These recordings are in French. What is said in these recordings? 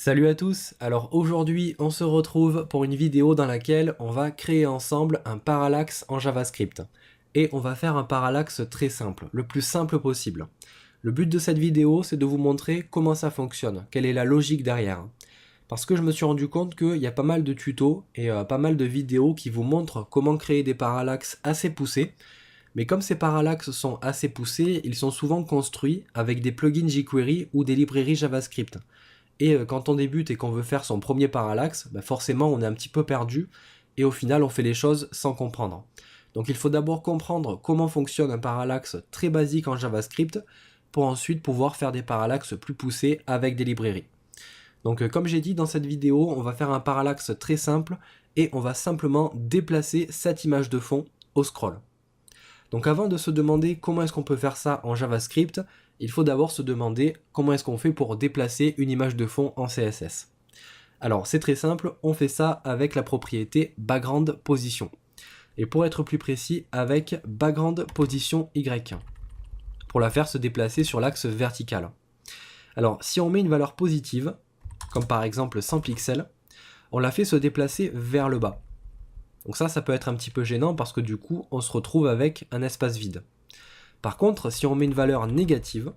Salut à tous, alors aujourd'hui on se retrouve pour une vidéo dans laquelle on va créer ensemble un parallaxe en JavaScript. Et on va faire un parallaxe très simple, le plus simple possible. Le but de cette vidéo c'est de vous montrer comment ça fonctionne, quelle est la logique derrière. Parce que je me suis rendu compte qu'il y a pas mal de tutos et pas mal de vidéos qui vous montrent comment créer des parallaxes assez poussés. Mais comme ces parallaxes sont assez poussés, ils sont souvent construits avec des plugins jQuery ou des librairies JavaScript. Et quand on débute et qu'on veut faire son premier parallaxe, forcément on est un petit peu perdu et au final on fait les choses sans comprendre. Donc il faut d'abord comprendre comment fonctionne un parallaxe très basique en JavaScript pour ensuite pouvoir faire des parallaxes plus poussés avec des librairies. Donc comme j'ai dit dans cette vidéo, on va faire un parallaxe très simple et on va simplement déplacer cette image de fond au scroll. Donc avant de se demander comment est-ce qu'on peut faire ça en JavaScript, il faut d'abord se demander comment est-ce qu'on fait pour déplacer une image de fond en CSS. Alors c'est très simple, on fait ça avec la propriété background position. Et pour être plus précis, avec background position Y, pour la faire se déplacer sur l'axe vertical. Alors si on met une valeur positive, comme par exemple 100 pixels, on la fait se déplacer vers le bas. Donc ça peut être un petit peu gênant parce que du coup on se retrouve avec un espace vide. Par contre, si on met une valeur négative,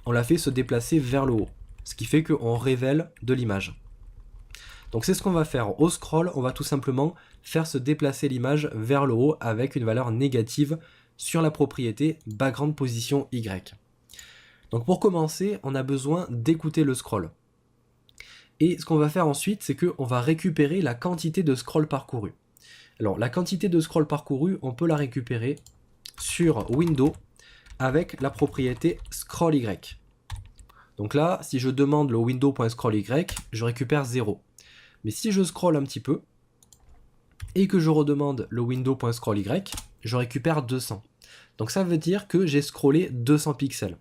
on la fait se déplacer vers le haut, ce qui fait qu'on révèle de l'image. Donc c'est ce qu'on va faire. Au scroll, on va tout simplement faire se déplacer l'image vers le haut avec une valeur négative sur la propriété background position Y. Donc pour commencer, on a besoin d'écouter le scroll. Et ce qu'on va faire ensuite, c'est qu'on va récupérer la quantité de scroll parcouru. Alors la quantité de scroll parcouru, on peut la récupérer sur Windows avec la propriété scrollY. Donc là, si je demande le window.scrollY, je récupère 0. Mais si je scroll un petit peu et que je redemande le window.scrollY, je récupère 200. Donc ça veut dire que j'ai scrollé 200 pixels.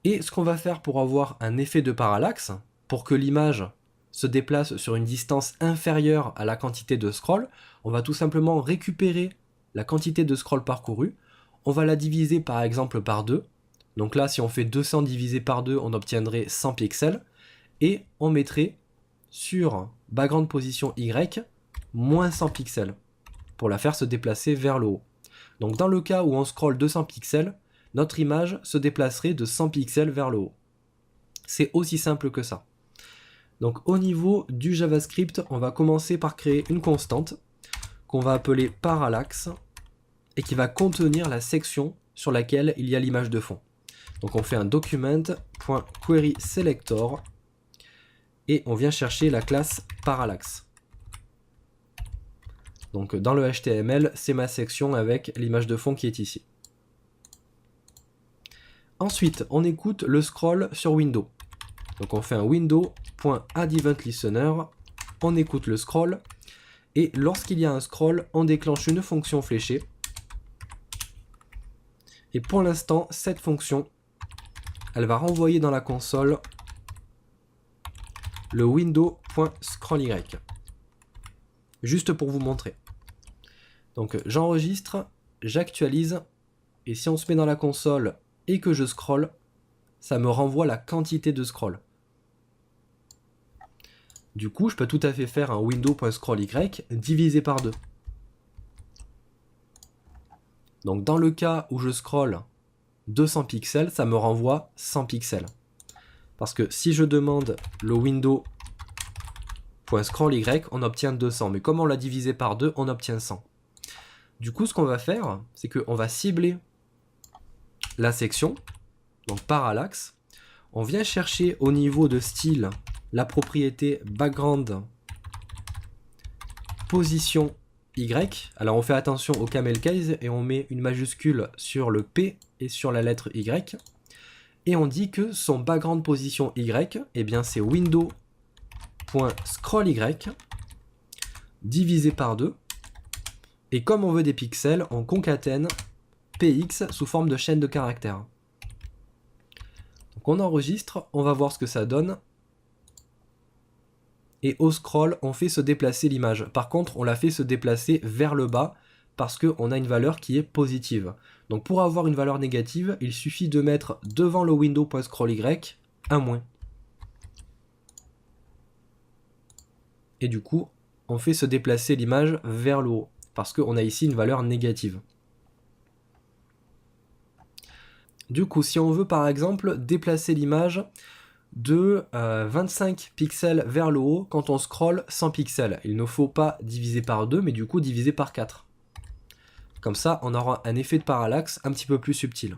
Et ce qu'on va faire pour avoir un effet de parallaxe, pour que l'image se déplace sur une distance inférieure à la quantité de scroll, on va tout simplement récupérer la quantité de scroll parcouru, on va la diviser par exemple par 2, donc là si on fait 200 divisé par 2, on obtiendrait 100 pixels, et on mettrait sur background position Y, moins 100 pixels, pour la faire se déplacer vers le haut. Donc dans le cas où on scrolle 200 pixels, notre image se déplacerait de 100 pixels vers le haut. C'est aussi simple que ça. Donc au niveau du JavaScript, on va commencer par créer une constante qu'on va appeler parallaxe et qui va contenir la section sur laquelle il y a l'image de fond. Donc on fait un document.querySelector et on vient chercher la classe parallaxe. Donc dans le HTML, c'est ma section avec l'image de fond qui est ici. Ensuite, on écoute le scroll sur Windows. Donc on fait un window.addEventListener, on écoute le scroll, et lorsqu'il y a un scroll, on déclenche une fonction fléchée. Et pour l'instant, cette fonction, elle va renvoyer dans la console le window.scrollY. Juste pour vous montrer. Donc j'enregistre, j'actualise, et si on se met dans la console et que je scroll, ça me renvoie la quantité de scroll. Du coup, je peux tout à fait faire un window.scrollY divisé par 2. Donc dans le cas où je scroll 200 pixels, ça me renvoie 100 pixels. Parce que si je demande le window.scrollY, on obtient 200. Mais comme on l'a divisé par 2, on obtient 100. Du coup, ce qu'on va faire, c'est qu'on va cibler la section, donc parallaxe. On vient chercher au niveau de style la propriété background position Y. Alors on fait attention au camel case et on met une majuscule sur le P et sur la lettre Y. Et on dit que son background position Y, eh bien c'est window.scrollY divisé par 2. Et comme on veut des pixels, on concatène PX sous forme de chaîne de caractères. Donc on enregistre, on va voir ce que ça donne. Et au scroll, on fait se déplacer l'image. Par contre, on la fait se déplacer vers le bas parce qu'on a une valeur qui est positive. Donc pour avoir une valeur négative, il suffit de mettre devant le window.scrollY un moins. et du coup on fait se déplacer l'image vers le haut, parce qu'on a ici une valeur négative. Du coup, si on veut par exemple déplacer l'image de 25 pixels vers le haut quand on scrolle 100 pixels, il ne faut pas diviser par 2, mais du coup diviser par 4. Comme ça, on aura un effet de parallaxe un petit peu plus subtil.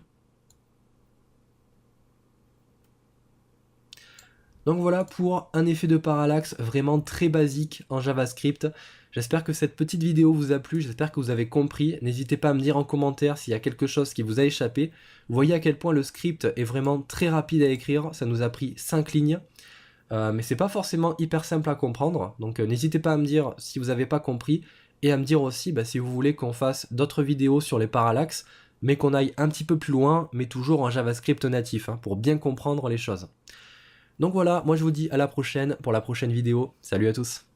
Donc voilà pour un effet de parallaxe vraiment très basique en JavaScript. J'espère que cette petite vidéo vous a plu, j'espère que vous avez compris. N'hésitez pas à me dire en commentaire s'il y a quelque chose qui vous a échappé. Vous voyez à quel point le script est vraiment très rapide à écrire, ça nous a pris 5 lignes. Mais c'est pas forcément hyper simple à comprendre, donc n'hésitez pas à me dire si vous n'avez pas compris, et à me dire aussi si vous voulez qu'on fasse d'autres vidéos sur les parallaxes, mais qu'on aille un petit peu plus loin, mais toujours en JavaScript natif, pour bien comprendre les choses. Donc voilà, moi je vous dis à la prochaine pour la prochaine vidéo. Salut à tous!